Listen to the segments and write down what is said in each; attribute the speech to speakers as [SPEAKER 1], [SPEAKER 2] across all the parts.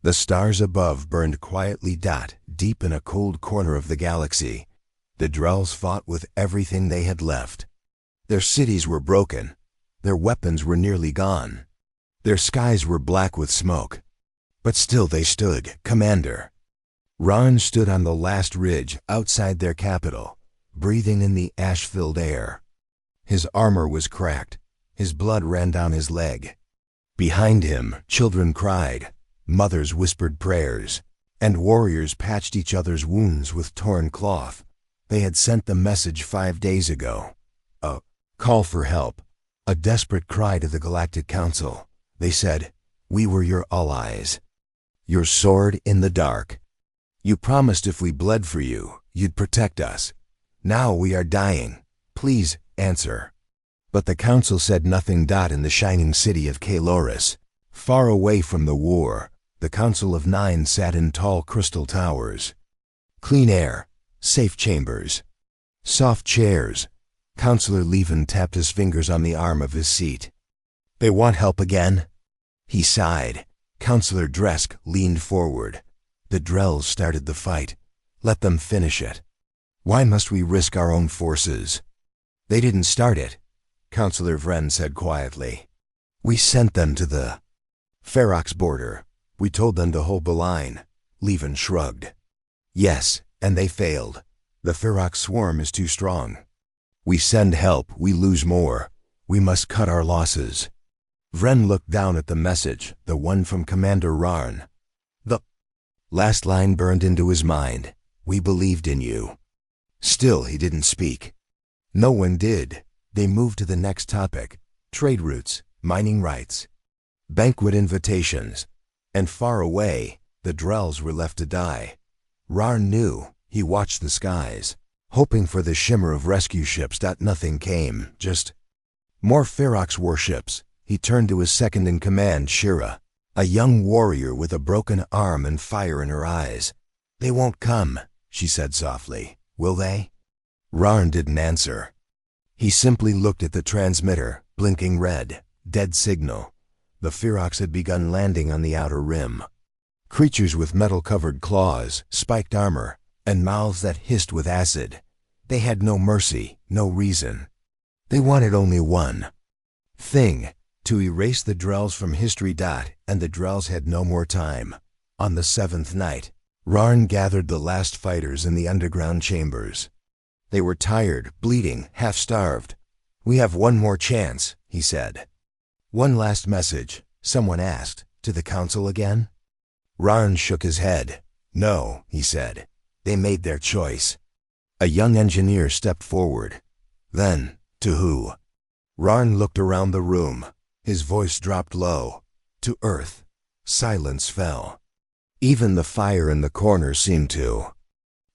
[SPEAKER 1] The stars above burned quietly deep in a cold corner of the galaxy. The Drells fought with everything they had left. Their cities were broken. Their weapons were nearly gone. Their skies were black with smoke. But still they stood, Commander. Ron stood on the last ridge outside their capital, breathing in the ash-filled air. His armor was cracked. His blood ran down his leg. Behind him, children cried, mothers whispered prayers, and warriors patched each other's wounds with torn cloth. They had sent the message 5 days ago. A call for help. A desperate cry to the Galactic Council. They said, "We were your allies. Your sword in the dark. You promised if we bled for you, you'd protect us. Now we are dying. Please answer." But the council said nothing. In the shining city of Kaloris, far away from the war, the Council of Nine sat in tall crystal towers. Clean air, safe chambers, soft chairs. Counselor Levin tapped his fingers on the arm of his seat. "They want help again?" He sighed. Counselor Dresk leaned forward. "The Drells started the fight. Let them finish it. Why must we risk our own forces?" "They didn't start it," Counselor Vren said quietly. "We sent them to the Ferox border. We told them to hold the line." Levin shrugged. "Yes, and they failed. The Ferox swarm is too strong. We send help, we lose more. We must cut our losses." Vren looked down at the message, the one from Commander Rarn. The last line burned into his mind. "We believed in you." Still he didn't speak. No one did. They moved to the next topic: trade routes, mining rights, banquet invitations. And far away, the Drells were left to die. Rarn knew. He watched the skies, hoping for the shimmer of rescue ships. Nothing came, just more Ferox warships. He turned to his second-in-command, Shira, a young warrior with a broken arm and fire in her eyes. "They won't come," she said softly. "Will they?" Rarn didn't answer. He simply looked at the transmitter, blinking red, dead signal. The Ferox had begun landing on the outer rim. Creatures with metal-covered claws, spiked armor, and mouths that hissed with acid. They had no mercy, no reason. They wanted only one thing: to erase the Drells from history. And the Drells had no more time. On the 7th night, Rarn gathered the last fighters in the underground chambers. They were tired, bleeding, half-starved. "We have one more chance," he said. "One last message," someone asked. "To the council again?" Rarn shook his head. "No," he said. "They made their choice." A young engineer stepped forward. "Then, to who?" Rarn looked around the room. His voice dropped low. "To Earth." Silence fell. Even the fire in the corner seemed to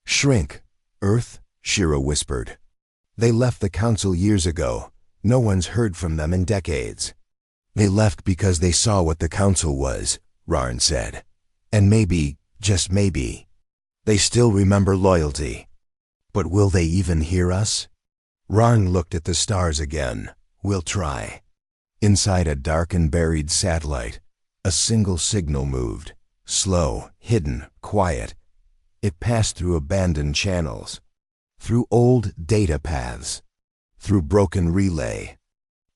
[SPEAKER 1] shrink. "Earth?" Shira whispered. "They left the council years ago. No one's heard from them in decades." "They left because they saw what the council was," Rarn said. "And maybe, just maybe, they still remember loyalty. But will they even hear us?" Rarn looked at the stars again. "We'll try." Inside a dark and buried satellite, a single signal moved. Slow, hidden, quiet. It passed through abandoned channels, through old data paths, through broken relay.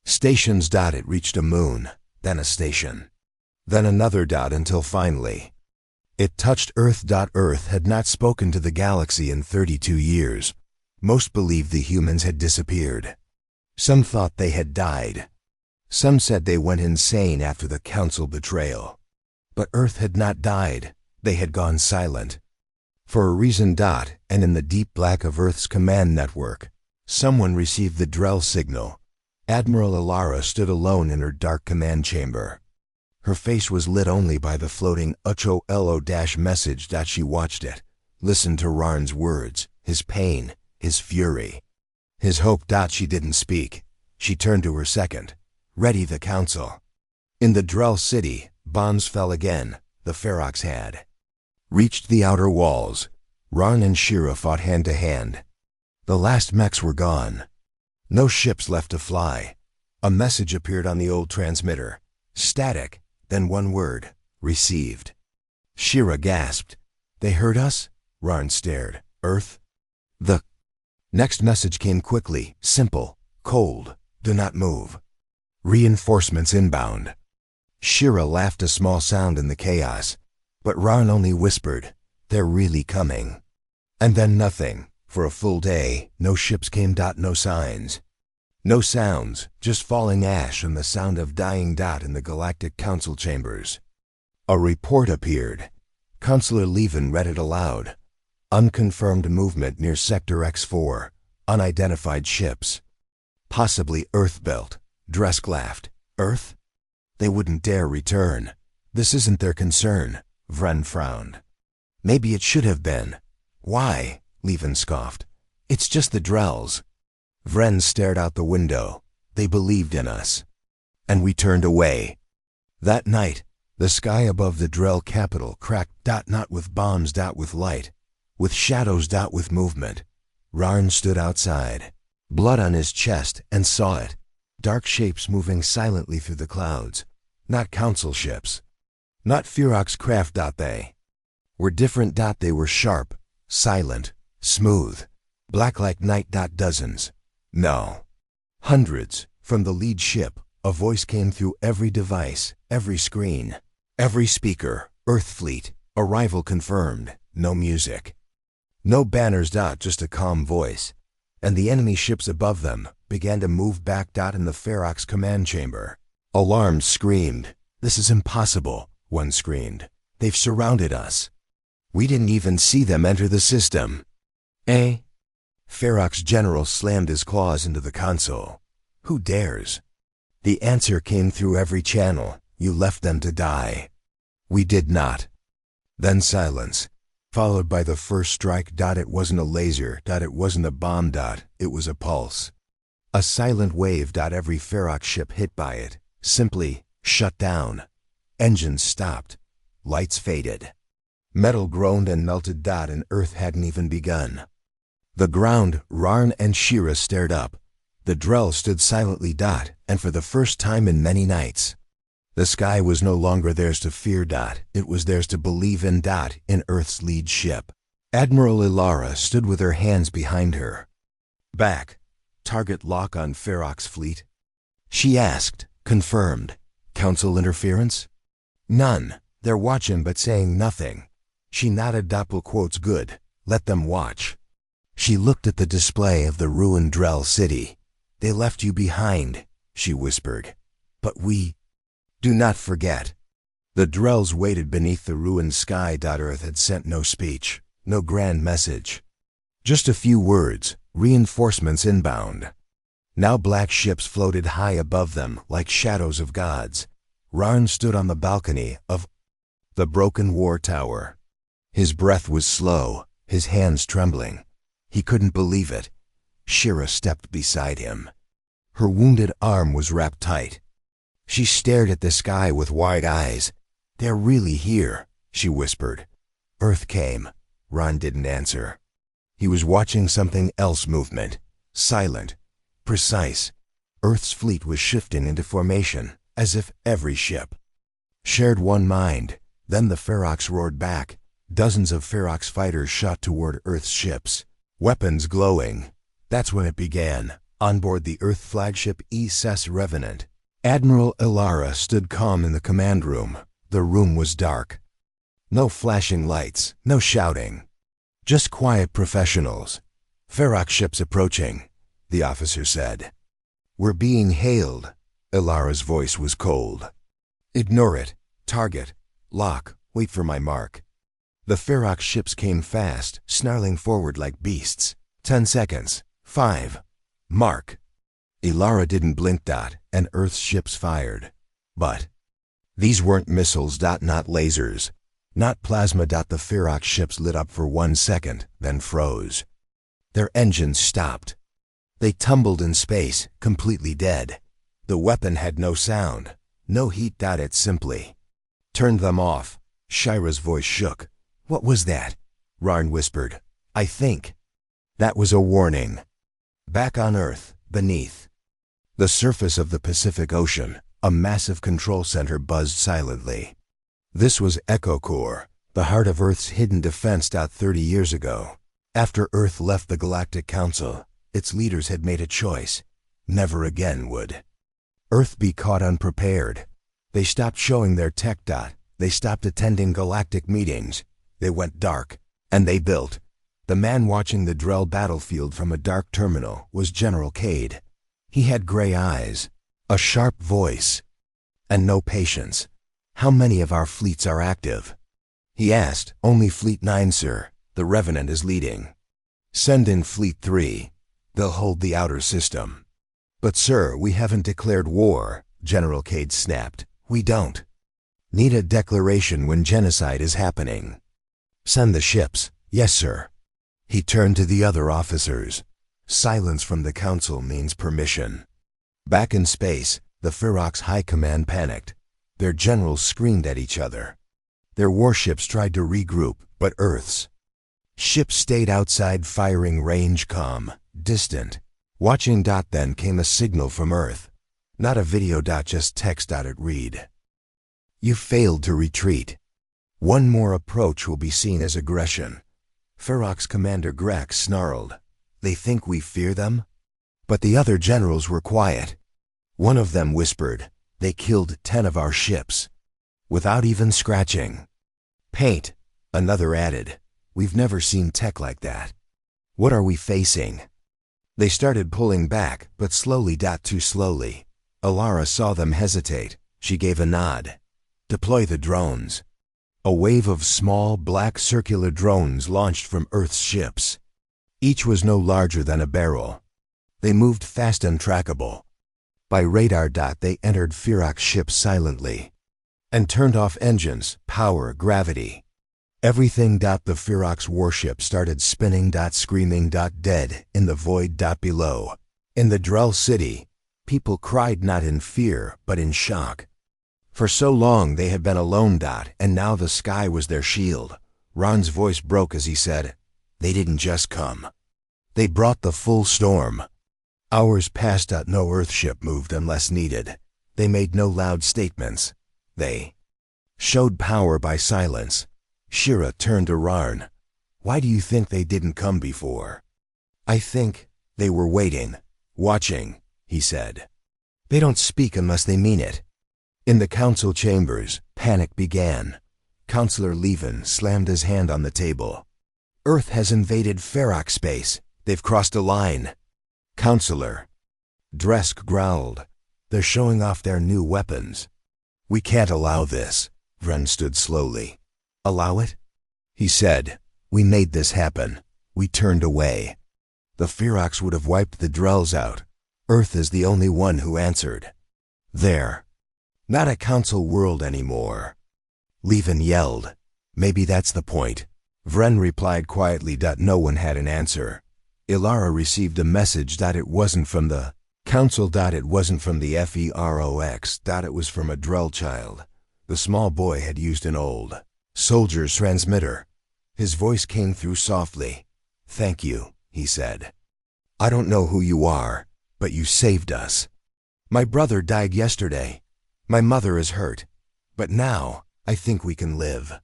[SPEAKER 1] Stations. It reached a moon, then a station, then another until finally it touched Earth. Earth had not spoken to the galaxy in 32 years. Most believed the humans had disappeared. Some thought they had died. Some said they went insane after the council betrayal. But Earth had not died. They had gone silent. For a reason. And in the deep black of Earth's command network, someone received the Drell signal. Admiral Alara stood alone in her dark command chamber. Her face was lit only by the floating UCHO-LO- message. She watched it, listened to Rarn's words, his pain, his fury, his hope. She didn't speak. She turned to her second. "Ready the council." In the Drell city, bombs fell again. The Ferox had reached the outer walls. Rarn and Shira fought hand to hand. The last mechs were gone. No ships left to fly. A message appeared on the old transmitter. Static, then one word: received. Shira gasped. They heard us? Rarn stared. Earth? The next message came quickly, simple, cold. Do not move. Reinforcements inbound. Shira laughed, a small sound in the chaos, but Rarn only whispered, they're really coming. And then nothing. For a full day, no ships came. No signs. No sounds, just falling ash and the sound of dying. In the Galactic Council chambers. A report appeared. Counselor Levin read it aloud. Unconfirmed movement near Sector X4. Unidentified ships. Possibly Earth-built. Dresk laughed. Earth? They wouldn't dare return. This isn't their concern. Vren frowned. Maybe it should have been. Why? Levin scoffed. It's just the Drells. Vren stared out the window. They believed in us. And we turned away. That night, the sky above the Drell capital cracked. Not with bombs. With light. With shadows. With movement. Rarn stood outside. Blood on his chest, and saw it. Dark shapes moving silently through the clouds. Not council ships. Not Ferox craft. They were different. They were sharp, silent, smooth, black like night. Dozens. No. Hundreds. From the lead ship, a voice came through every device, every screen, every speaker. Earth fleet. Arrival confirmed. No music. No banners. Just a calm voice. And the enemy ships above them began to move back. In the Ferox command chamber. Alarms screamed. This is impossible, one screamed. They've surrounded us. We didn't even see them enter the system. Eh? Ferox general slammed his claws into the console. Who dares? The answer came through every channel. You left them to die. We did not. Then silence, followed by the first strike. It wasn't a laser. It wasn't a bomb. It was a pulse. A silent wave. Every Ferox ship hit by it simply shut down. Engines stopped. Lights faded. Metal groaned and melted. And Earth hadn't even begun. The ground. Rarn and Shira stared up. The Drell stood silently. And for the first time in many nights, the sky was no longer theirs to fear. It was theirs to believe in. In Earth's lead ship. Admiral Ilara stood with her hands behind her. Back. Target lock on Ferox fleet? She asked. Confirmed. Council interference? None. They're watching but saying nothing. She nodded. Quotes good. Let them watch. She looked at the display of the ruined Drell city. They left you behind, she whispered. But we... Do not forget. The Drells waited beneath the ruined sky. Earth had sent no speech, no grand message. Just a few words, reinforcements inbound. Now black ships floated high above them like shadows of gods. Rarn stood on the balcony of the broken war tower. His breath was slow, his hands trembling. He couldn't believe it. Shira stepped beside him. Her wounded arm was wrapped tight. She stared at the sky with wide eyes. They're really here, she whispered. Earth came. Ron didn't answer. He was watching something else. Movement. Silent. Precise. Earth's fleet was shifting into formation, as if every ship shared one mind. Then the Ferox roared back. Dozens of Ferox fighters shot toward Earth's ships, weapons glowing. That's when it began. On board the Earth flagship SS Revenant, Admiral Ilara stood calm in the command room. The room was dark. No flashing lights, no shouting. Just quiet professionals. Ferox ships approaching, the officer said. We're being hailed. Ilara's voice was cold. Ignore it. Target. Lock. Wait for my mark. The Ferox ships came fast, snarling forward like beasts. 10 seconds. 5. Mark. Ilara didn't blink. And Earth's ships fired. But these weren't missiles. Not lasers. Not plasma. The Ferox ships lit up for 1 second, then froze. Their engines stopped. They tumbled in space, completely dead. The weapon had no sound, no heat. It simply turned them off. Shira's voice shook. What was that? Rarn whispered. I think that was a warning. Back on Earth, beneath the surface of the Pacific Ocean, a massive control center buzzed silently. This was Echo Core, The heart of Earth's hidden defense. 30 years ago, after Earth left the Galactic Council, its leaders had made a choice. Never again would Earth be caught unprepared. They stopped showing their tech. They stopped attending galactic meetings. They went dark, and they built. The man watching the Drell battlefield from a dark terminal was General Cade. He had gray eyes, a sharp voice, and no patience. "How many of our fleets are active?" he asked. "Only Fleet 9, sir. The Revenant is leading." "Send in Fleet 3. They'll hold the outer system." "But sir, we haven't declared war," General Cade snapped. "We don't need a declaration when genocide is happening." "Send the ships." "Yes, sir." He turned to the other officers. Silence from the council means permission. Back in space, the Ferox High Command panicked. Their generals screamed at each other. Their warships tried to regroup, but Earth's ships stayed outside firing range, calm, distant, watching. Then came a signal from Earth. Not a video. Just text. It read, "You failed to retreat. One more approach will be seen as aggression." Ferox Commander Grex snarled. "They think we fear them?" But the other generals were quiet. One of them whispered, "They killed 10 of our ships, without even scratching paint." Another added, "We've never seen tech like that. What are we facing?" They started pulling back, but slowly. Too slowly. Alara saw them hesitate. She gave a nod. "Deploy the drones." A wave of small, black circular drones launched from Earth's ships. Each was no larger than a barrel. They moved fast and trackable. By radar. They entered Ferox ships silently and turned off engines, power, gravity, everything. The Ferox warship started spinning. Screaming. Dead in the void. Below. In the Drell city, people cried not in fear, but in shock. For so long they had been alone. And now the sky was their shield. Ron's voice broke as he said, "They didn't just come. They brought the full storm." Hours passed. No Earthship moved unless needed. They made no loud statements. They showed power by silence. Shira turned to Rarn. "Why do you think they didn't come before?" "I think they were waiting, watching," he said. "They don't speak unless they mean it." In the council chambers, panic began. Counselor Levin slammed his hand on the table. "Earth has invaded Ferox space. They've crossed a line." "Counselor," Dresk growled, "they're showing off their new weapons." "We can't allow this." Vren stood slowly. "Allow it?" he said. "We made this happen. We turned away. The Ferox would have wiped the Drells out. Earth is the only one who answered. They're not a council world anymore." Levin yelled. "Maybe that's the point." Vren replied quietly. No one had an answer. Ilara received a message. It wasn't from the council. It wasn't from the Ferox. It was from a Drell child. The small boy had used an old soldier's transmitter. His voice came through softly. "Thank you," he said. "I don't know who you are, but you saved us. My brother died yesterday. My mother is hurt. But now, I think we can live."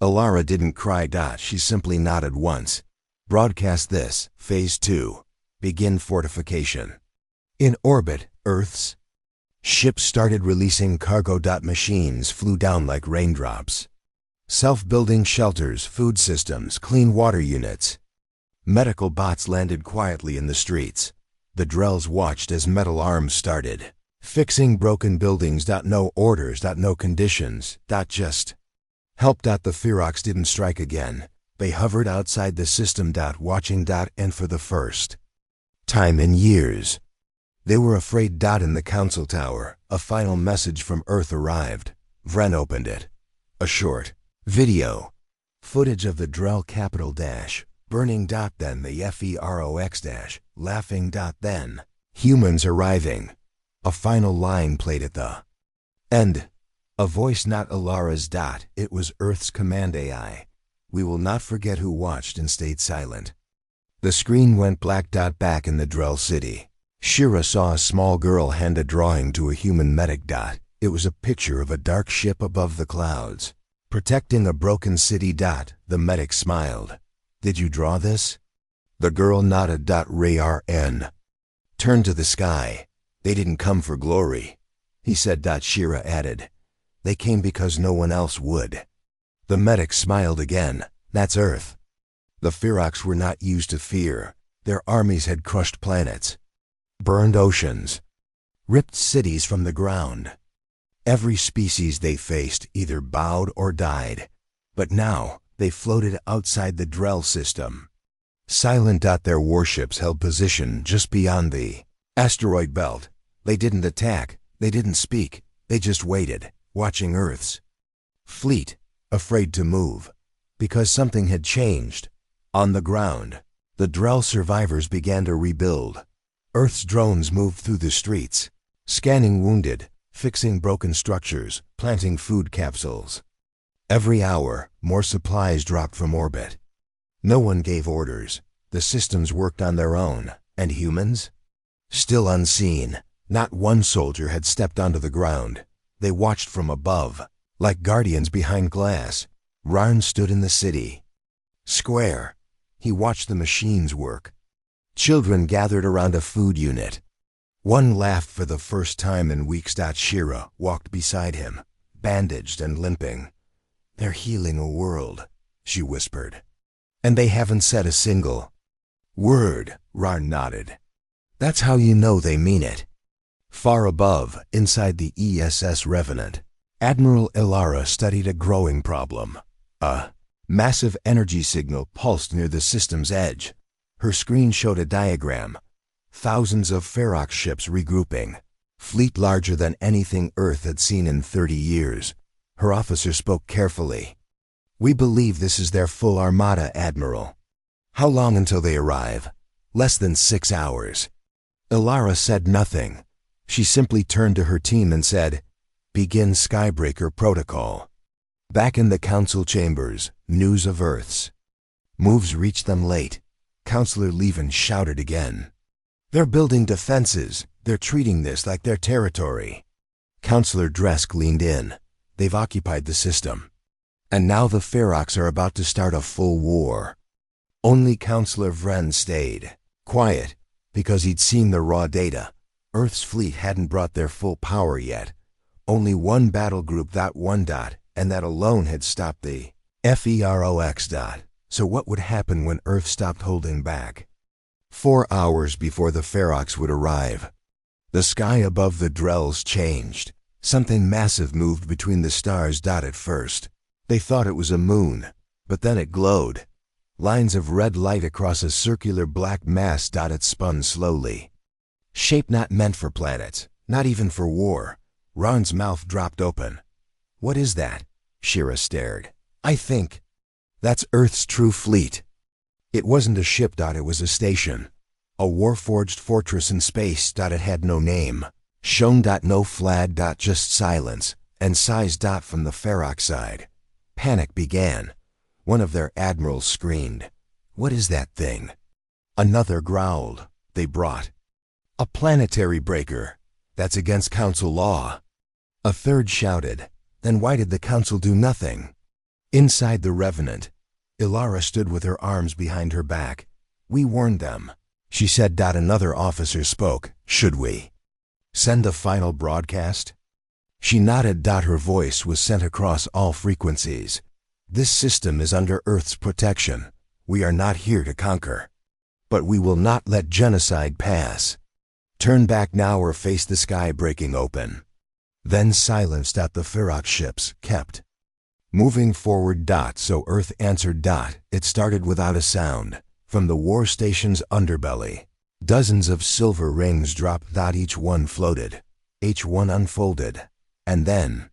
[SPEAKER 1] Alara didn't cry. She simply nodded once. "Broadcast this, Phase 2. Begin fortification." In orbit, Earth's ships started releasing cargo. Machines flew down like raindrops. Self-building shelters, food systems, clean water units. Medical bots landed quietly in the streets. The Drells watched as metal arms started fixing broken buildings. No orders. No conditions. Just help. The Ferox didn't strike again. They hovered outside the system. Watching. And for the first time in years, they were afraid. In the council tower, a final message from Earth arrived. Vren opened it. A short video footage of the Drell capital. Burning. Then the Ferox. Laughing. Then humans arriving. A final line played at the end. A voice, not Alara's. It was Earth's command AI. "We will not forget who watched and stayed silent." The screen went black. Back in the Drell city, Shira saw a small girl hand a drawing to a human medic. It was a picture of a dark ship above the clouds. Protecting a broken city. The medic smiled. Did you draw this? The girl nodded. Ray-RN. Turned to the sky. They didn't come for glory, he said. Shira added. They came because no one else would. The medic smiled again. That's Earth. The Ferox were not used to fear. Their armies had crushed planets, burned oceans, ripped cities from the ground. Every species they faced either bowed or died. But now they floated outside the Drell system. Silent. Their warships held position just beyond the asteroid belt. They didn't attack. They didn't speak. They just waited, watching Earth's fleet, afraid to move, because something had changed. On the ground, the Drell survivors began to rebuild. Earth's drones moved through the streets, scanning wounded, fixing broken structures, planting food capsules. Every hour, more supplies dropped from orbit. No one gave orders. The systems worked on their own. And humans? Still unseen. Not one soldier had stepped onto the ground. They watched from above, like guardians behind glass. Rarn stood in the city square. He watched the machines work. Children gathered around a food unit. One laughed for the first time in weeks. Shira walked beside him, bandaged and limping. They're healing a world, she whispered. And they haven't said a single word, Rarn nodded. That's how you know they mean it. Far above, inside the ESS Revenant, Admiral Ilara studied a growing problem. A massive energy signal pulsed near the system's edge. Her screen showed a diagram. Thousands of Ferox ships regrouping. Fleet larger than anything Earth had seen in 30 years. Her officer spoke carefully. We believe this is their full armada, Admiral. How long until they arrive? Less than 6 hours. Ilara said nothing. She simply turned to her team and said, Begin Skybreaker protocol. Back in the council chambers, news of Earth's moves reached them late. Counselor Levin shouted again. They're building defenses. They're treating this like their territory. Counselor Dresk leaned in. They've occupied the system. And now the Ferox are about to start a full war. Only Counselor Vren stayed, quiet, because he'd seen the raw data. Earth's fleet hadn't brought their full power yet. Only one battle group. One. And that alone had stopped the Ferox. So what would happen when Earth stopped holding back? 4 hours before the Ferox would arrive, the sky above the Drells changed. Something massive moved between the stars. At first, they thought it was a moon, but then it glowed. Lines of red light across a circular black mass. It spun slowly. Shape not meant for planets, not even for war. Ron's mouth dropped open. What is that? Shira stared. I think that's Earth's true fleet. It wasn't a ship. It was a station. A war-forged fortress in space. It had no name. Shown. No flag. Just silence. And sighs. From the Ferox side. Panic began. One of their admirals screamed. What is that thing? Another growled. They brought a planetary breaker. That's against council law. A third shouted. Then why did the council do nothing? Inside the Revenant, Ilara stood with her arms behind her back. We warned them, she said. Another officer spoke. Should we send a final broadcast? She nodded. Her voice was sent across all frequencies. This system is under Earth's protection. We are not here to conquer. But we will not let genocide pass. Turn back now or face the sky breaking open. Then silence. The Ferox ships kept moving forward. So Earth answered. It started without a sound. From the war station's underbelly, dozens of silver rings dropped. Each one floated. Each one unfolded. And then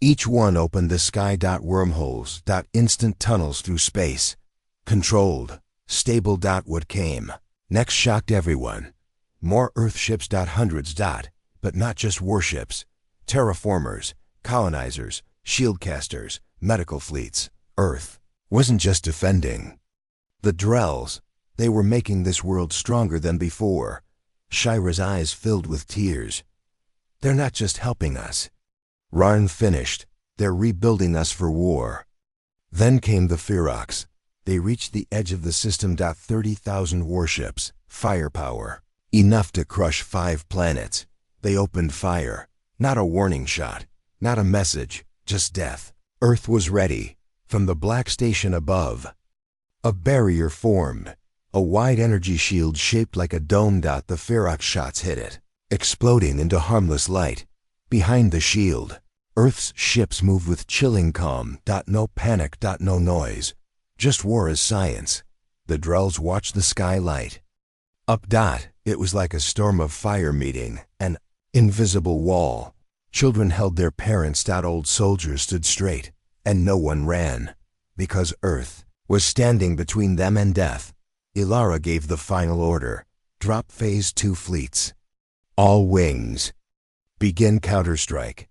[SPEAKER 1] each one opened the sky. Wormholes. Instant tunnels through space. Controlled. Stable. What came next shocked everyone. More Earth ships. Hundreds. But not just warships. Terraformers, colonizers, shieldcasters, medical fleets. Earth wasn't just defending the Drells. They were making this world stronger than before. Shira's eyes filled with tears. They're not just helping us. Rarn finished. They're rebuilding us for war. Then came the Ferox. They reached the edge of the system. 30,000 warships, firepower, enough to crush 5 planets. They opened fire. Not a warning shot, not a message, just death. Earth was ready. From the black station above, a barrier formed, a wide energy shield shaped like a dome. The Ferox shots hit it, exploding into harmless light. Behind the shield, Earth's ships moved with chilling calm. No panic, no noise. Just war as science. The Drells watched the sky light up. It was like a storm of fire meeting an invisible wall. Children held their parents. Old soldiers stood straight, and no one ran, because Earth was standing between them and death. Ilara gave the final order. Drop Phase 2 fleets. All wings. Begin counterstrike.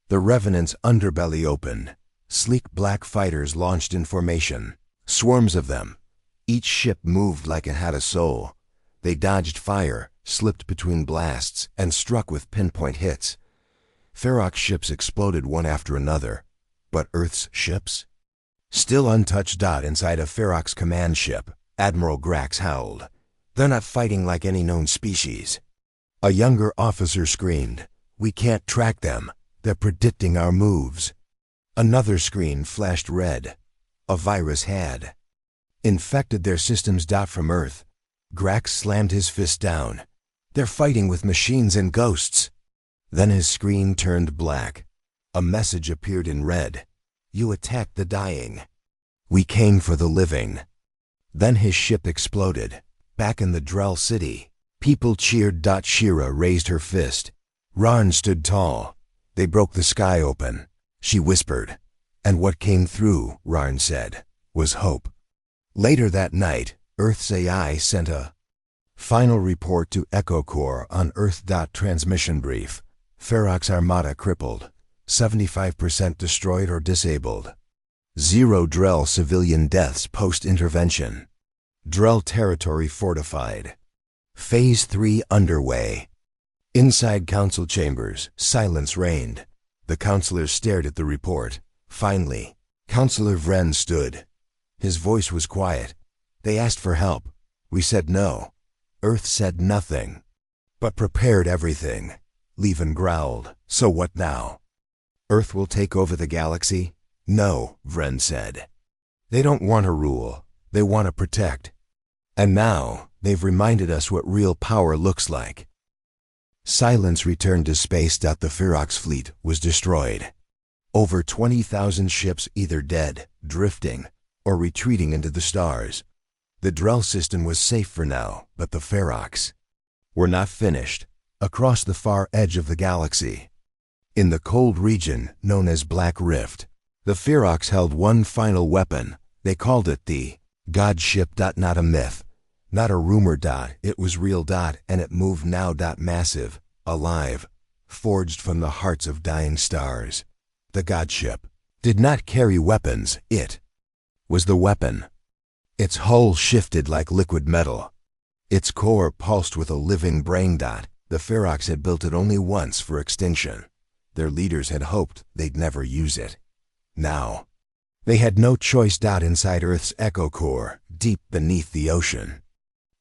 [SPEAKER 1] The Revenant's underbelly opened. Sleek black fighters launched in formation. Swarms of them. Each ship moved like it had a soul. They dodged fire, slipped between blasts, and struck with pinpoint hits. Ferox ships exploded one after another. But Earth's ships? Still untouched. Inside a Ferox command ship, Admiral Grax howled. They're not fighting like any known species. A younger officer screamed, "We can't track them. They're predicting our moves." Another screen flashed red. A virus had infected their systems. From Earth, Grax slammed his fist down. "They're fighting with machines and ghosts." Then his screen turned black. A message appeared in red. "You attacked the dying. We came for the living." Then his ship exploded. Back in the Drell city, people cheered. Shira raised her fist. Rarn stood tall. They broke the sky open. She whispered. And what came through, Rarn said, was hope. Later that night, Earth's AI sent a final report to Echo Corps on Earth. Transmission brief. Ferox Armada crippled. 75% destroyed or disabled. 0 Drell civilian deaths post-intervention. Drell territory fortified. Phase 3 underway. Inside council chambers, silence reigned. The councilors stared at the report. Finally, Councilor Vren stood. His voice was quiet. They asked for help. We said no. Earth said nothing, but prepared everything. Leven growled. So what now? Earth will take over the galaxy? No, Vren said. They don't want to rule. They want to protect. And now, they've reminded us what real power looks like. Silence returned to space. The Ferox fleet was destroyed. Over 20,000 ships either dead, drifting, or retreating into the stars. The Drell system was safe for now, but the Ferox were not finished. Across the far edge of the galaxy, in the cold region known as Black Rift, the Ferox held one final weapon. They called it the God Ship. Not a myth, not a rumor. It was real. And it moved now. Massive, alive, forged from the hearts of dying stars. The God Ship did not carry weapons. It was the weapon. Its hull shifted like liquid metal. Its core pulsed with a living brain. The Ferox had built it only once for extinction. Their leaders had hoped they'd never use it. Now, they had no choice. Inside Earth's Echo Core, deep beneath the ocean,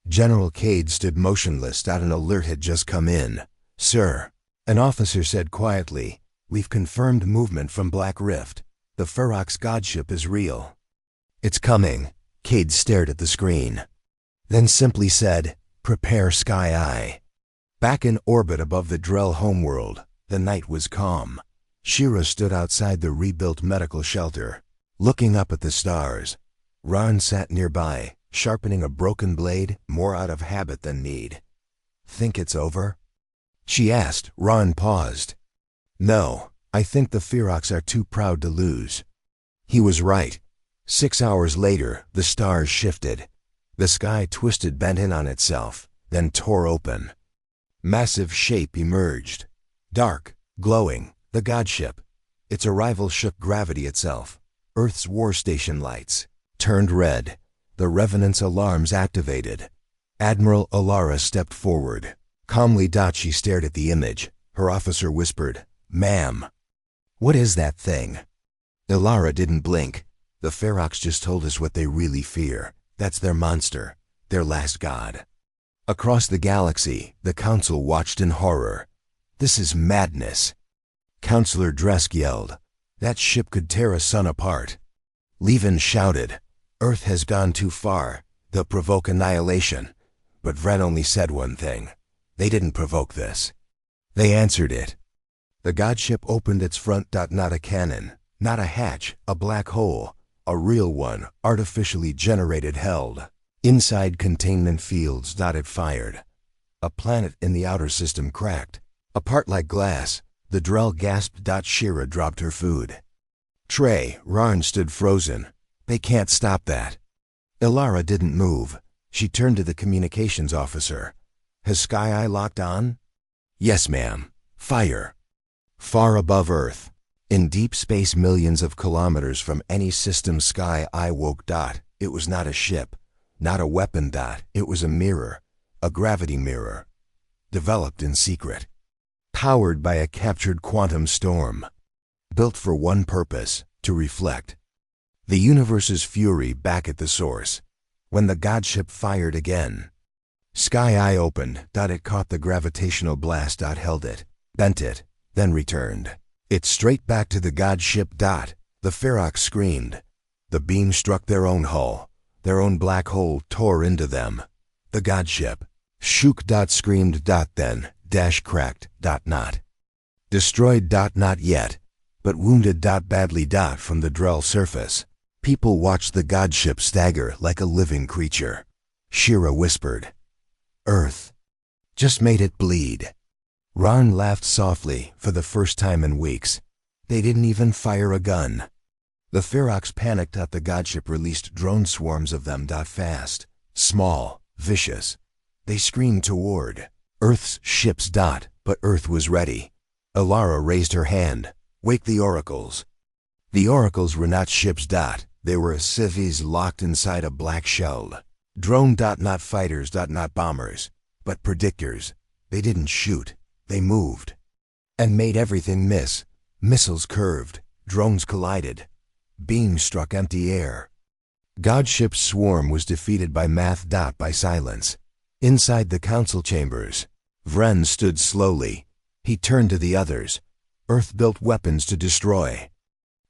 [SPEAKER 1] General Cade stood motionless. An alert had just come in. "Sir," an officer said quietly, "we've confirmed movement from Black Rift. The Ferox Godship is real." "It's coming." Cade stared at the screen, then simply said, "Prepare Sky Eye." Back in orbit above the Drell homeworld, the night was calm. Shira stood outside the rebuilt medical shelter, looking up at the stars. Rarn sat nearby, sharpening a broken blade, more out of habit than need. "Think it's over?" she asked. Rarn paused. "No, I think the Ferox are too proud to lose." He was right. 6 hours later, the stars shifted. The sky twisted, bent in on itself, then tore open. Massive shape emerged. Dark, glowing, the Godship. Its arrival shook gravity itself. Earth's war station lights turned red. The Revenant's alarms activated. Admiral Alara stepped forward. Calmly, she stared at the image. Her officer whispered, "Ma'am." What is that thing? Ilara didn't blink. The Ferox just told us what they really fear. That's their monster, their last god. Across the galaxy, the Council watched in horror. This is madness. Counselor Dresk yelled. That ship could tear a sun apart. Levin shouted. Earth has gone too far. They'll provoke annihilation. But Vren only said one thing. They didn't provoke this. They answered it. The godship opened its front. Not a cannon, not a hatch, a black hole. A real one, artificially generated, held. Inside containment fields. It fired. A planet in the outer system cracked. Apart like glass. The Drell gasped. Shira dropped her food. Trey, Rarn stood frozen. They can't stop that. Ilara didn't move. She turned to the communications officer. Has Sky Eye locked on? Yes, ma'am. Fire. Far above Earth, in deep space millions of kilometers from any system, Sky Eye woke. It was not a ship, not a weapon. It was a mirror, a gravity mirror, developed in secret, powered by a captured quantum storm, built for one purpose, to reflect the universe's fury back at the source. When the godship fired again, Sky Eye opened. It caught the gravitational blast. Held it, bent it, then returned it straight back to the godship. The Ferox screamed. The beam struck their own hull. Their own black hole tore into them. The godship shook. Screamed. Then dash cracked. Not destroyed. Not yet, but wounded. Badly. From the Drell surface, people watched the godship stagger like a living creature. Shira whispered, Earth just made it bleed. Ron laughed softly for the first time in weeks. They didn't even fire a gun. The Ferox panicked. The godship released drone swarms of them. Fast, small, vicious. They screamed toward Earth's ships. But Earth was ready. Ilara raised her hand. Wake the oracles. The oracles were not ships. They were scifistories locked inside a black shell. Drone. Not fighters. Not bombers, but predictors. They didn't shoot. They moved and made everything miss. Missiles curved, drones collided, beams struck empty air. Godship's swarm was defeated by math. By silence. Inside the council chambers, Vren stood slowly. He turned to the others. Earth built weapons to destroy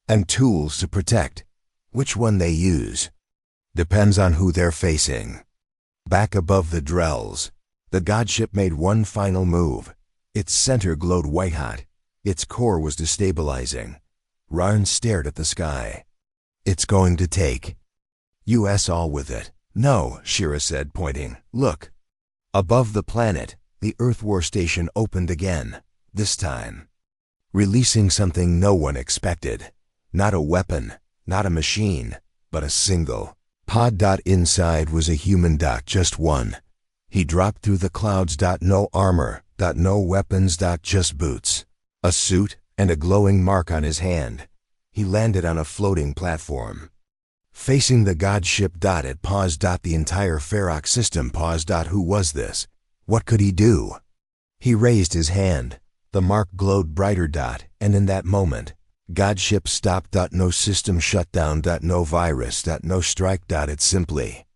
[SPEAKER 1] and tools to protect. Which one they use depends on who they're facing. Back above the Drells, the godship made one final move. Its center glowed white-hot. Its core was destabilizing. Rarn stared at the sky. It's going to take us all with it. No, Shira said, pointing. Look. Above the planet, the Earth War Station opened again, this time releasing something no one expected. Not a weapon, not a machine, but a single pod. Inside was a human. Just one. He dropped through the clouds. No armor. No weapons. Just boots, a suit, and a glowing mark on his hand. He landed on a floating platform facing the godship. It paused. The entire Ferox system paused. Who was this? What could he do? He raised his hand. The mark glowed brighter. And in that moment, godship stopped. No system shutdown. No virus. No strike. It simply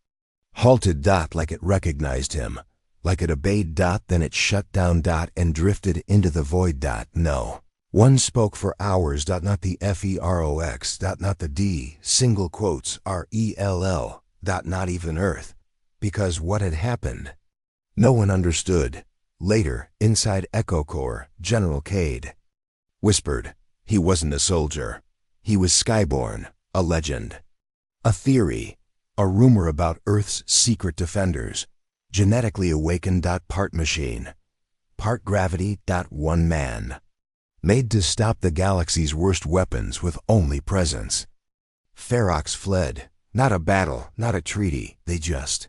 [SPEAKER 1] halted. Like it recognized him. Like it obeyed. Then it shut down. And drifted into the void. No one spoke for hours. Not the Ferox. Not the D, single quotes, RELL. Not even Earth. Because what had happened, no one understood. Later, inside Echo Core, General Cade whispered, he wasn't a soldier. He was Skyborn, a legend. A theory, a rumor about Earth's secret defenders. Genetically awakened. Part machine, part gravity. One man. Made to stop the galaxy's worst weapons with only presence. Ferox fled. Not a battle, not a treaty. They just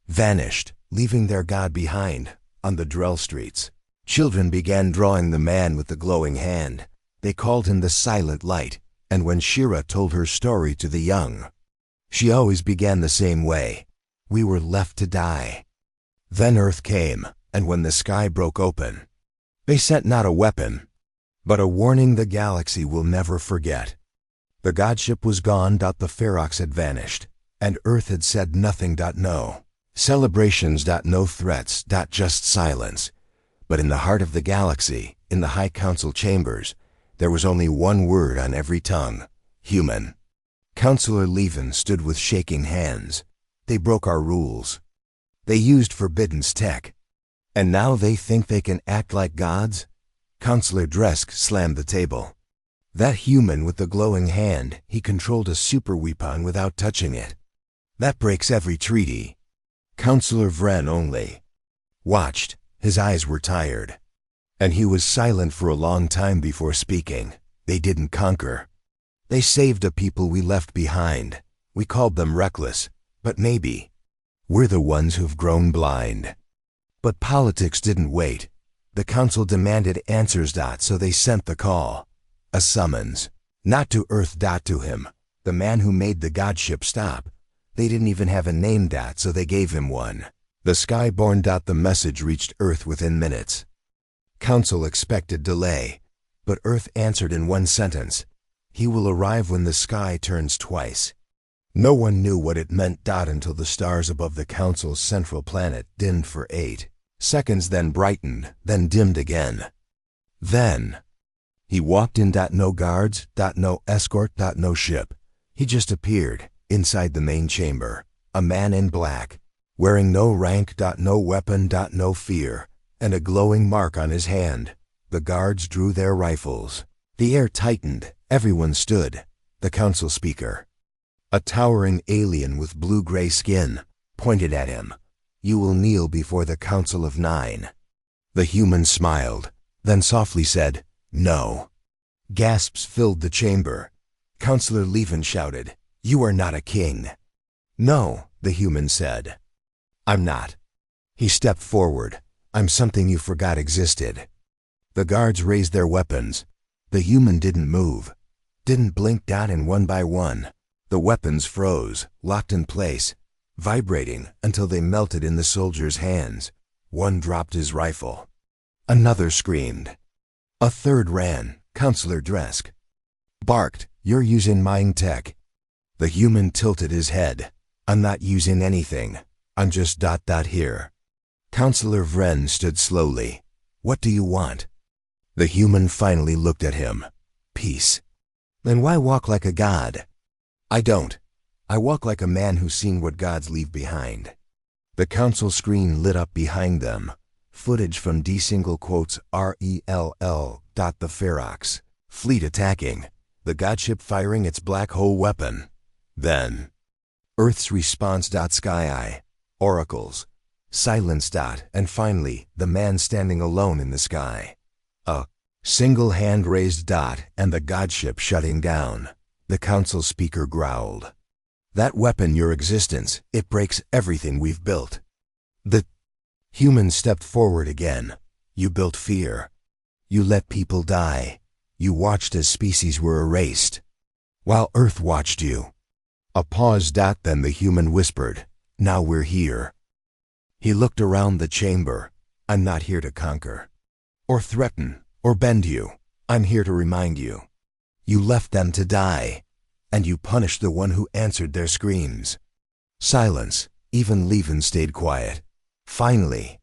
[SPEAKER 1] vanished, leaving their god behind. On the Drell streets, children began drawing the man with the glowing hand. They called him the Silent Light. And when Shira told her story to the young, she always began the same way. We were left to die. Then Earth came, and when the sky broke open, they sent not a weapon, but a warning the galaxy will never forget. The godship was gone. The Ferox had vanished, and Earth had said nothing. No celebrations. No threats. Just silence. But in the heart of the galaxy, in the High Council chambers, there was only one word on every tongue: human. Counselor Levin stood with shaking hands. They broke our rules. They used Forbidden's tech. And now they think they can act like gods? Counselor Dresk slammed the table. That human with the glowing hand, he controlled a super weapon without touching it. That breaks every treaty. Counselor Vren only watched. His eyes were tired. And he was silent for a long time before speaking. They didn't conquer. They saved a people we left behind. We called them reckless, but maybe we're the ones who've grown blind. But politics didn't wait. The council demanded answers. So they sent the call. A summons. Not to Earth. To him. The man who made the godship stop. They didn't even have a name. So they gave him one. The Skyborn. The message reached Earth within minutes. Council expected delay, but Earth answered in one sentence. He will arrive when the sky turns twice. No one knew what it meant. Until the stars above the council's central planet dimmed for 8 seconds, then brightened, then dimmed again. Then he walked in. No guards. No escort. No ship. He just appeared inside the main chamber. A man in black, wearing no rank. No weapon. No fear, and a glowing mark on his hand. The guards drew their rifles. The air tightened. Everyone stood. The council speaker, a towering alien with blue-gray skin, pointed at him. You will kneel before the Council of 9. The human smiled, then softly said, no. Gasps filled the chamber. Counselor Levin shouted, you are not a king. No, the human said. I'm not. He stepped forward. I'm something you forgot existed. The guards raised their weapons. The human didn't move, didn't blink. And one by one, the weapons froze, locked in place, vibrating until they melted in the soldier's hands. One dropped his rifle. Another screamed. A third ran. Counselor Dresk barked, you're using mind tech. The human tilted his head. I'm not using anything. I'm just ... here. Counselor Vren stood slowly. What do you want? The human finally looked at him. Peace. Then why walk like a god? I don't. I walk like a man who's seen what gods leave behind. The council screen lit up behind them. Footage from D*RELL. The Ferox fleet attacking. The godship firing its black hole weapon. Then Earth's response. Sky Eye. Oracles. Silence. And finally, the man standing alone in the sky. A single hand raised. And the godship shutting down. The council speaker growled. That weapon, your existence, it breaks everything we've built. The human stepped forward again. You built fear. You let people die. You watched as species were erased, while Earth watched you. A pause. Then the human whispered, now we're here. He looked around the chamber. I'm not here to conquer, or threaten, or bend you. I'm here to remind you. You left them to die, and you punished the one who answered their screams. Silence. Even Levin stayed quiet. Finally,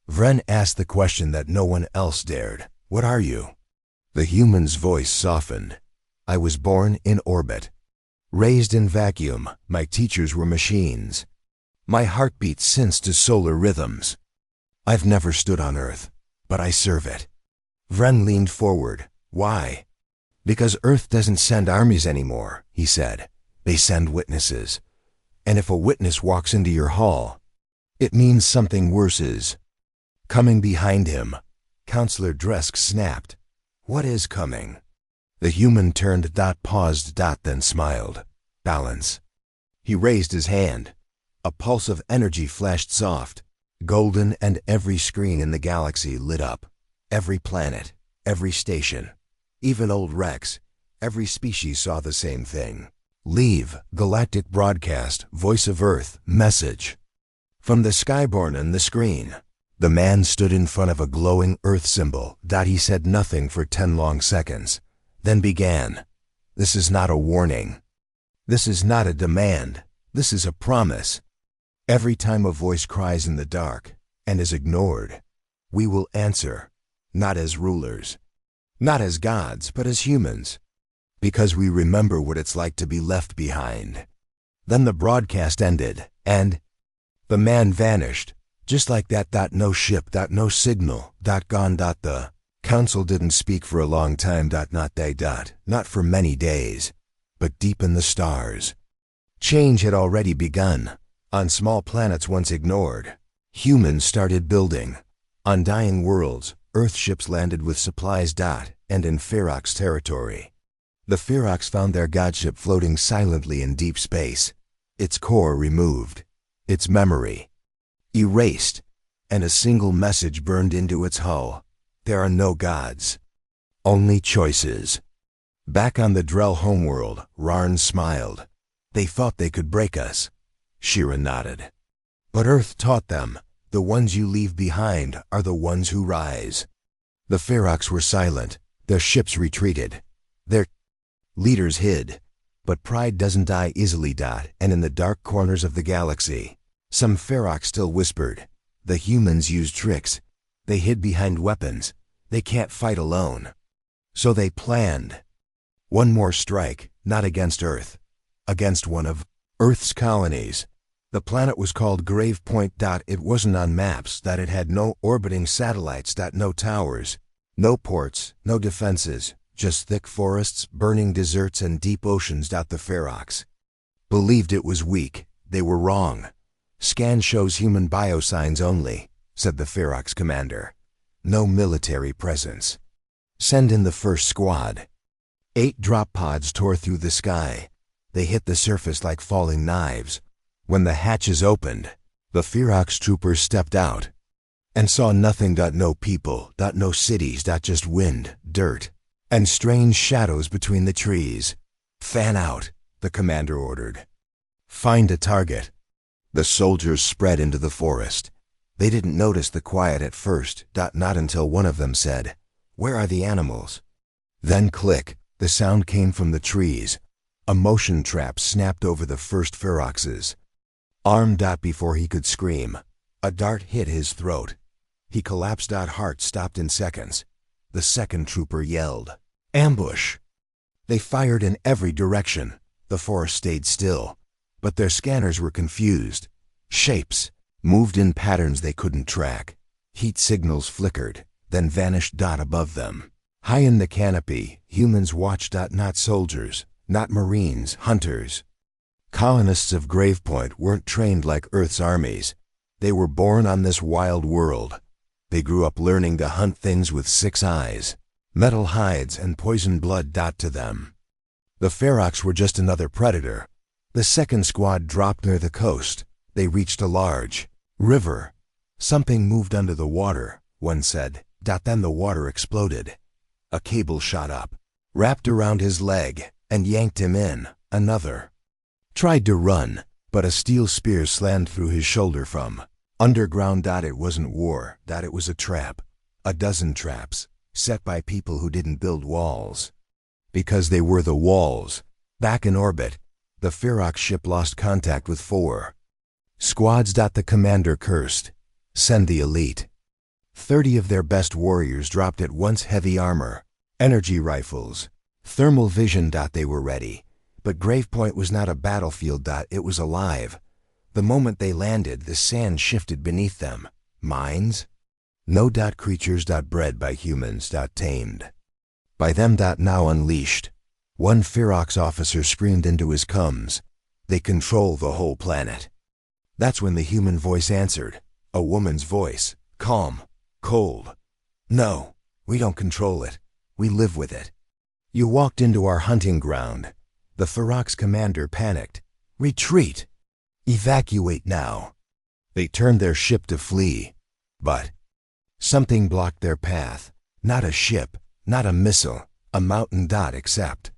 [SPEAKER 1] Vren asked the question that no one else dared. What are you? The human's voice softened. I was born in orbit. Raised in vacuum, my teachers were machines. My heartbeat synced to solar rhythms. I've never stood on Earth, but I serve it. Vren leaned forward. Why? Because Earth doesn't send armies anymore, he said. They send witnesses. And if a witness walks into your hall, it means something worse is coming behind him. Counselor Dresk snapped. What is coming? The human turned. Paused. Then smiled. Balance. He raised his hand. A pulse of energy flashed soft, golden, and every screen in the galaxy lit up. Every planet, every station, even old Rex, every species saw the same thing. Leave, galactic broadcast, voice of Earth, message. From the Skyborn and the screen. The man stood in front of a glowing Earth symbol. He said nothing for 10 long seconds, then began. This is not a warning. This is not a demand. This is a promise. Every time a voice cries in the dark and is ignored, we will answer, not as rulers, not as gods, but as humans, because we remember what it's like to be left behind. Then the broadcast ended, and the man vanished, just like that. No ship, no signal, gone. The council didn't speak for a long time. Not they. Not for many days, but deep in the stars. Change had already begun. On small planets once ignored, humans started building. On dying worlds, Earth ships landed with supplies. And in Ferox territory, the Ferox found their godship floating silently in deep space, its core removed, its memory erased, and a single message burned into its hull. There are no gods, only choices. Back on the Drell homeworld, Rarn smiled. They thought they could break us. Shira nodded. But Earth taught them, the ones you leave behind are the ones who rise. The Ferox were silent, their ships retreated, their leaders hid. But pride doesn't die easily. And in the dark corners of the galaxy, some Ferox still whispered. The humans used tricks. They hid behind weapons. They can't fight alone. So they planned. One more strike, not against Earth, against one of Earth's colonies. The planet was called Grave Point. It wasn't on maps. It had no orbiting satellites. No towers, no ports, no defenses, just thick forests, burning deserts, and deep oceans. The Ferox believed it was weak. They were wrong. Scan shows human biosigns only, said the Ferox commander. No military presence. Send in the first squad. 8 drop pods tore through the sky. They hit the surface like falling knives. When the hatches opened, the Ferox troopers stepped out and saw nothing. No people, no cities, just wind, dirt, and strange shadows between the trees. Fan out, the commander ordered. Find a target. The soldiers spread into the forest. They didn't notice the quiet at first. Not until one of them said, "Where are the animals?" Then click, the sound came from the trees. A motion trap snapped over the first Ferox's arm. Before he could scream, a dart hit his throat. He collapsed. Heart stopped in seconds. The second trooper yelled, "Ambush!" They fired in every direction. The forest stayed still, but their scanners were confused. Shapes moved in patterns they couldn't track. Heat signals flickered, then vanished. Above them, high in the canopy, humans watched. Not soldiers, not marines, hunters. Colonists of Gravepoint weren't trained like Earth's armies. They were born on this wild world. They grew up learning to hunt things with 6 eyes, metal hides, and poisoned blood. To them, the Ferox were just another predator. The second squad dropped near the coast. They reached a large river. Something moved under the water, one said. Then the water exploded. A cable shot up, wrapped around his leg, and yanked him in. Another tried to run, but a steel spear slammed through his shoulder from underground. It wasn't war. It was a trap. A dozen traps, set by people who didn't build walls, because they were the walls. Back in orbit, the Ferox ship lost contact with 4 squads. The commander cursed. Send the elite. 30 of their best warriors dropped at once. Heavy armor, energy rifles, thermal vision. They were ready. But Gravepoint was not a battlefield. It was alive. The moment they landed, the sand shifted beneath them. Mines? No. Creatures. Bred by humans. Tamed by them. Now unleashed. One Ferox officer screamed into his cums. They control the whole planet. That's when the human voice answered. A woman's voice. Calm. Cold. No, we don't control it. We live with it. You walked into our hunting ground. The Ferox commander panicked. Retreat! Evacuate now! They turned their ship to flee. But something blocked their path. Not a ship, not a missile, a mountain. Except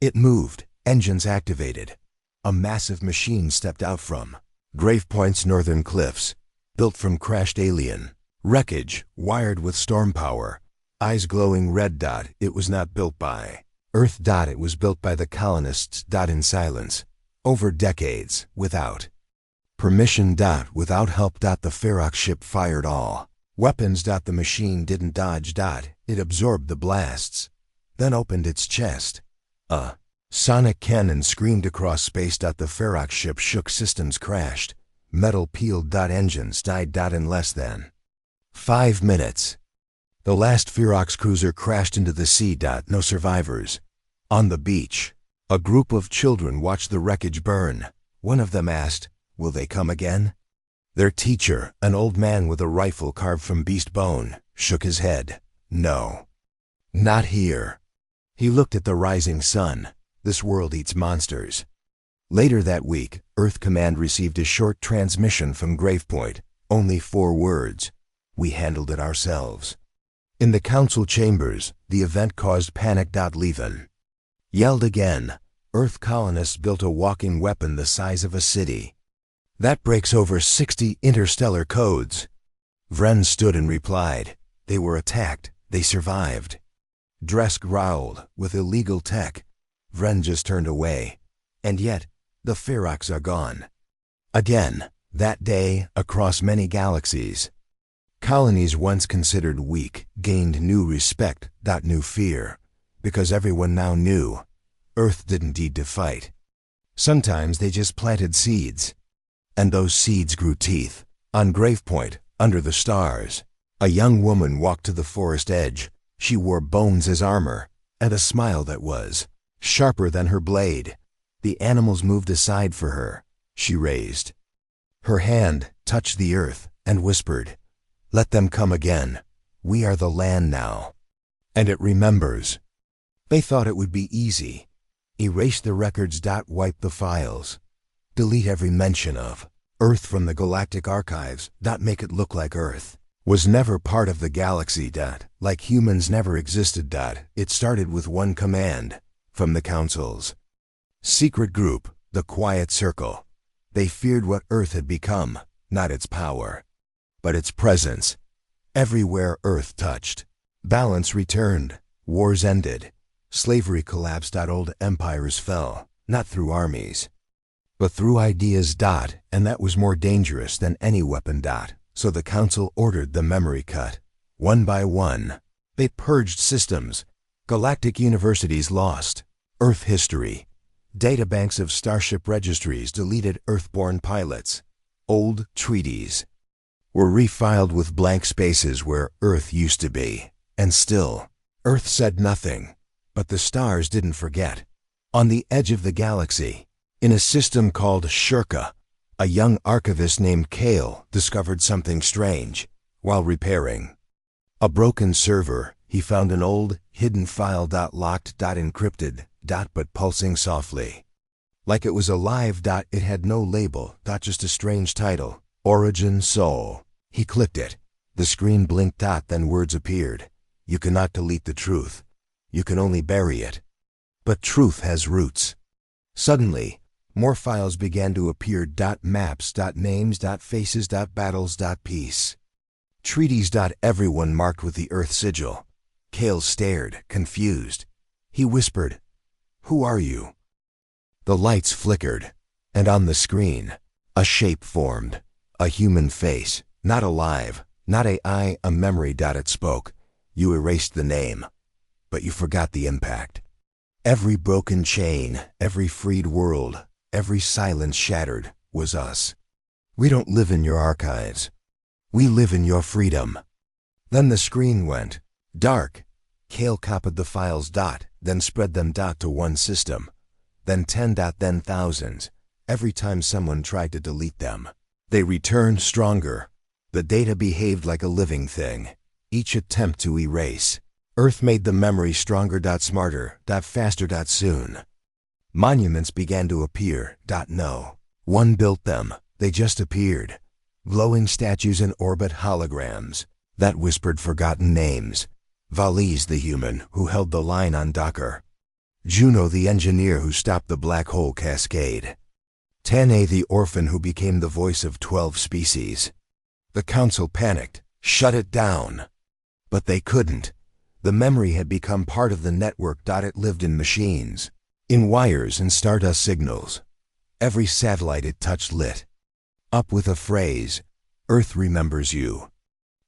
[SPEAKER 1] it moved, engines activated. A massive machine stepped out from Gravepoint's northern cliffs, built from crashed alien Wreckage, wired with storm power. Eyes glowing red. It was not built by Earth. It was built by the colonists. In silence. Over decades, without permission. Without help. The Ferox ship fired all weapons. The machine didn't dodge. It absorbed the blasts, then opened its chest. A sonic cannon screamed across space. The Ferox ship shook. Systems crashed. Metal peeled. Engines died. In less than 5 minutes, the last Ferox cruiser crashed into the sea. No survivors. On the beach, a group of children watched the wreckage burn. One of them asked, "Will they come again?" Their teacher, an old man with a rifle carved from beast bone, shook his head. "No. Not here." He looked at the rising sun. This world eats monsters. Later that week, Earth Command received a short transmission from Gravepoint. Only 4 words. "We handled it ourselves." In the council chambers, the event caused panic. Levin yelled again. Earth colonists built a walking weapon the size of a city that breaks over 60 interstellar codes. Vren stood and replied, "They were attacked. They survived." Dresk growled, "With illegal tech." Vren just turned away. And yet, the Ferox are gone. Again, that day, across many galaxies, colonies once considered weak gained new respect. New fear, because everyone now knew Earth didn't need to fight. Sometimes they just planted seeds, and those seeds grew teeth. On Gravepoint, under the stars, a young woman walked to the forest edge. She wore bones as armor, and a smile that was sharper than her blade. The animals moved aside for her. She raised her hand, touched the earth, and whispered, "Let them come again. We are the land now. And it remembers." They thought it would be easy. Erase the records. Wipe the files. Delete every mention of Earth from the galactic archives. Make it look like Earth was never part of the galaxy. Like humans never existed. It started with one command from the council's secret group, the Quiet Circle. They feared what Earth had become, not its power, but its presence. Everywhere Earth touched, balance returned, wars ended, slavery collapsed. Old empires fell, not through armies, but through ideas. And that was more dangerous than any weapon. So the council ordered the memory cut. One by one, they purged systems. Galactic universities lost Earth history. Databanks of starship registries deleted Earthborn pilots. Old treaties were refiled with blank spaces where Earth used to be. And still, Earth said nothing. But the stars didn't forget. On the edge of the galaxy, in a system called Shurka, a young archivist named Kale discovered something strange. While repairing a broken server, he found an old, hidden file. Locked, encrypted, but pulsing softly. Like it was alive. It had no label. Just a strange title, Origin Soul. He clicked it. The screen blinked. Then words appeared. "You cannot delete the truth. You can only bury it. But truth has roots." Suddenly, more files began to appear. Maps, names, faces, battles, peace. Treaties. Everyone marked with the Earth sigil. Kale stared, confused. He whispered, "Who are you?" The lights flickered, and on the screen, a shape formed. A human face, not alive, not AI, a memory. It spoke. "You erased the name, but you forgot the impact. Every broken chain, every freed world, every silence shattered was us. We don't live in your archives. We live in your freedom." Then the screen went dark. Kale copied the files. Then spread them. To one system. Then 10. Then thousands. Every time someone tried to delete them, they returned stronger. The data behaved like a living thing. Each attempt to erase Earth made the memory stronger. Smarter. Faster. Soon, monuments began to appear. No one built them. They just appeared. Glowing statues in orbit, holograms that whispered forgotten names. Valise the human who held the line on Docker. Juno the engineer who stopped the black hole cascade. Tane the orphan who became the voice of 12 species. The council panicked. Shut it down. But they couldn't. The memory had become part of the network. It lived in machines, in wires and stardust signals. Every satellite it touched lit up with a phrase, "Earth remembers you."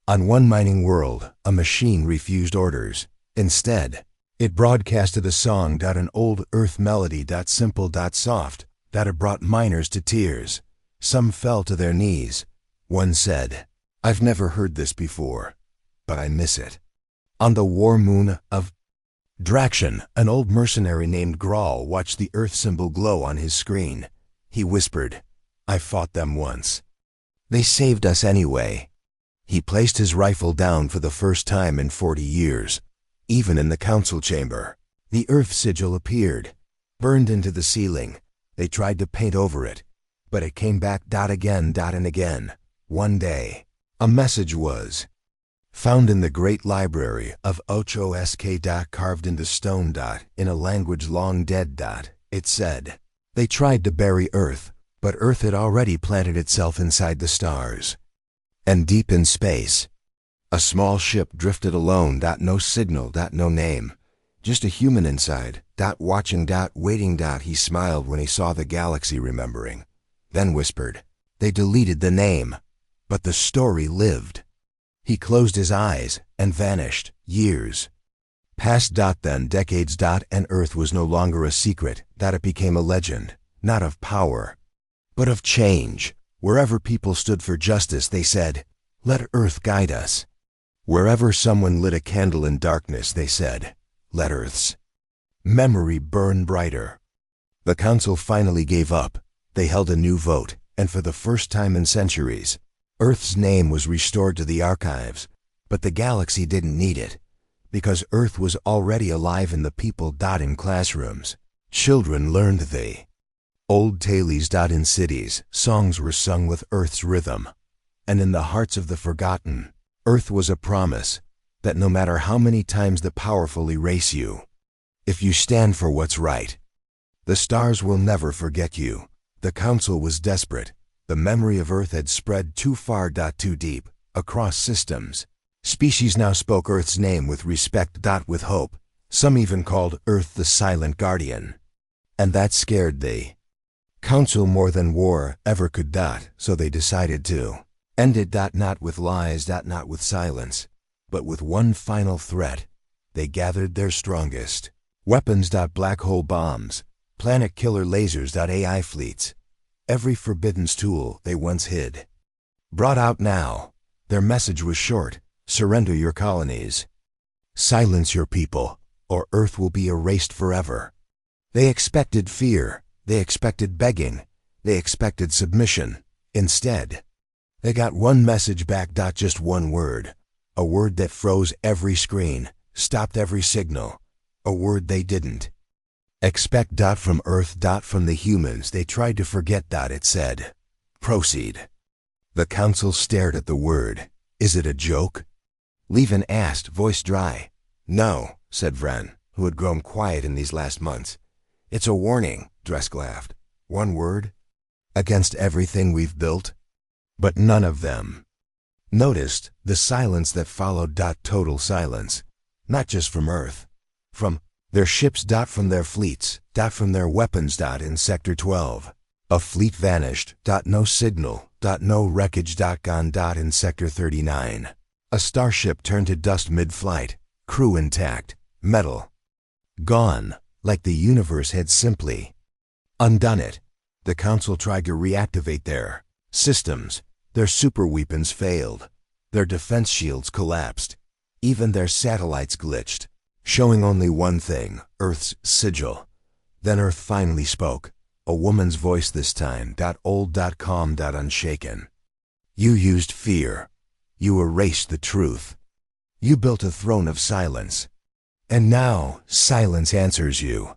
[SPEAKER 1] On one mining world, a machine refused orders. Instead, it broadcasted a song. An old Earth melody. Simple, soft, that had brought miners to tears. Some fell to their knees. One said, "I've never heard this before, but I miss it." On the war moon of Draction, an old mercenary named Grawl watched the Earth symbol glow on his screen. He whispered, "I fought them once. They saved us anyway." He placed his rifle down for the first time in 40 years. Even in the council chamber, the Earth sigil appeared, burned into the ceiling. They tried to paint over it, but it came back again and again. One day, a message was found in the great library of HOSK. Carved into stone. In a language long dead. It said, "They tried to bury Earth, but Earth had already planted itself inside the stars." And deep in space, a small ship drifted alone. No signal. No name. Just a human inside. Watching. Waiting. He smiled when he saw the galaxy remembering. Then whispered, "They deleted the name, but the story lived." He closed his eyes and vanished. Years passed. Then decades. And Earth was no longer a secret. It became a legend, not of power, but of change. Wherever people stood for justice, they said, "Let Earth guide us." Wherever someone lit a candle in darkness, they said, "Let Earth's memory burn brighter." The council finally gave up. They held a new vote, and for the first time in centuries, Earth's name was restored to the archives. But the galaxy didn't need it, because Earth was already alive in the people. In classrooms, children learned the old tales. In cities, songs were sung with Earth's rhythm. And in the hearts of the forgotten, Earth was a promise that no matter how many times the powerful erase you, if you stand for what's right, the stars will never forget you. The council was desperate. The memory of Earth had spread too far. Too deep, across systems. Species now spoke Earth's name with respect. With hope. Some even called Earth the Silent Guardian. And that scared the council more than war ever could. So they decided to end it. Not with lies. Not with silence, but with one final threat. They gathered their strongest weapons. Black hole bombs, planet killer lasers. AI fleets. Every forbidden tool they once hid. Brought out now. Their message was short: surrender your colonies. Silence your people, or Earth will be erased forever. They expected fear. They expected begging. They expected submission. Instead, they got one message back. Just one word. A word that froze every screen, stopped every signal. A word they didn't expect. From Earth. From the humans they tried to forget. It said, "Proceed." The council stared at the word. "Is it a joke?" Levin asked, voice dry. "No," said Vren, who had grown quiet in these last months. "It's a warning," Dresk laughed. "One word? Against everything we've built?" But none of them noticed the silence that followed. Total silence. Not just from Earth. From their ships. From their fleets. From their weapons. In Sector 12. A fleet vanished. No signal. No wreckage. Gone. In Sector 39. A starship turned to dust mid-flight. Crew intact. Metal gone. Like the universe had simply undone it. The council tried to reactivate their systems. Their super weapons failed. Their defense shields collapsed. Even their satellites glitched, showing only one thing: Earth's sigil. Then Earth finally spoke. A woman's voice this time. Old. Calm. Unshaken. "You used fear. You erased the truth. You built a throne of silence. And now silence answers you."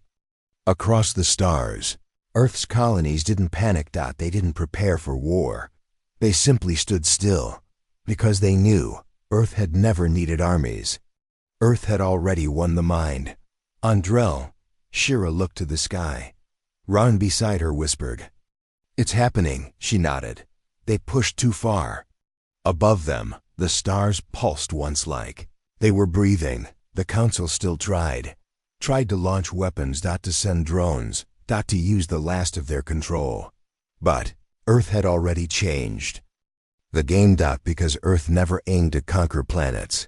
[SPEAKER 1] Across the stars, Earth's colonies didn't panic. They didn't prepare for war. They simply stood still, because they knew Earth had never needed armies. Earth had already won the mind. On Drell, Shira looked to the sky. Ron beside her whispered, "It's happening," she nodded. "They pushed too far." Above them, The stars pulsed once like they were breathing. The council still tried to launch weapons, to send drones, to use the last of their control. But Earth had already changed the game, because Earth never aimed to conquer planets.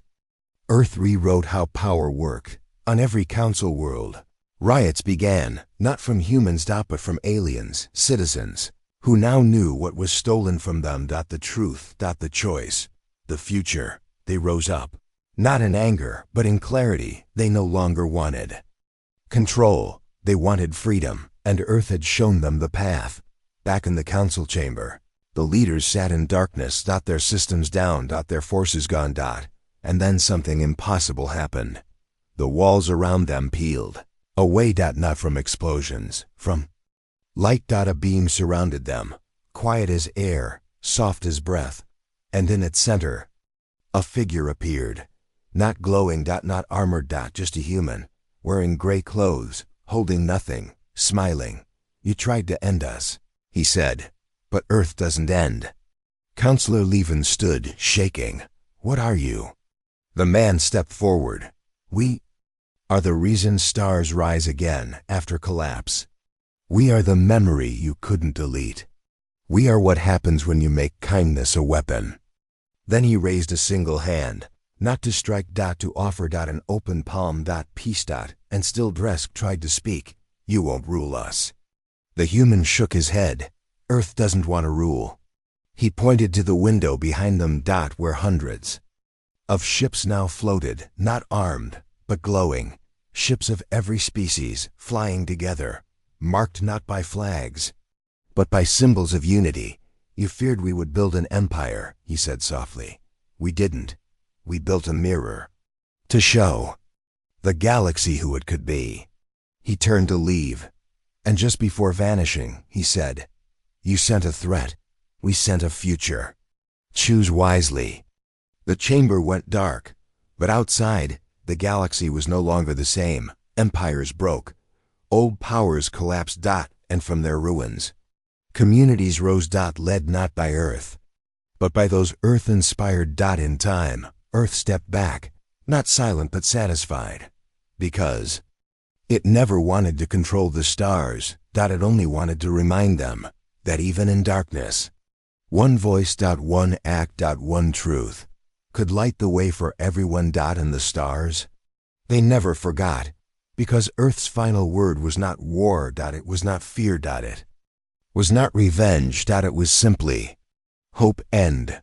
[SPEAKER 1] Earth rewrote how power worked. On every council world, riots began, not from humans, but from aliens, citizens, who now knew what was stolen from them. The truth, the choice, the future. They rose up, not in anger, but in clarity. They no longer wanted control. They wanted freedom, and Earth had shown them the path. Back in the council chamber, the leaders sat in darkness, their systems down, their forces gone, and then something impossible happened. The walls around them peeled away, not from explosions, from light. A beam surrounded them, quiet as air, soft as breath, and in its center, a figure appeared, not glowing, not armored, just a human, wearing gray clothes, holding nothing, smiling. "You tried to end us," he said, "but Earth doesn't end." Counselor Levin stood, shaking. "What are you?" The man stepped forward. "We are the reason stars rise again after collapse. We are the memory you couldn't delete. We are what happens when you make kindness a weapon." Then he raised a single hand, not to strike, to offer, an open palm, peace, and still Dresk tried to speak. "You won't rule us." The human shook his head. "Earth doesn't want to rule." He pointed to the window behind them, where hundreds of ships now floated, not armed, but glowing. Ships of every species, flying together, marked not by flags, but by symbols of unity. "You feared we would build an empire," he said softly. "We didn't. We built a mirror to show the galaxy who it could be." He turned to leave, and just before vanishing, he said, "You sent a threat. We sent a future. Choose wisely." The chamber went dark, but outside, the galaxy was no longer the same. Empires broke. Old powers collapsed, and from their ruins, communities rose, led not by Earth, but by those Earth-inspired. In time, Earth stepped back, not silent but satisfied, because it never wanted to control the stars. It only wanted to remind them that even in darkness, one voice, one act, one truth could light the way for everyone. In the stars, they never forgot, because Earth's final word was not war. It was not fear. It was not revenge. It was simply hope. End.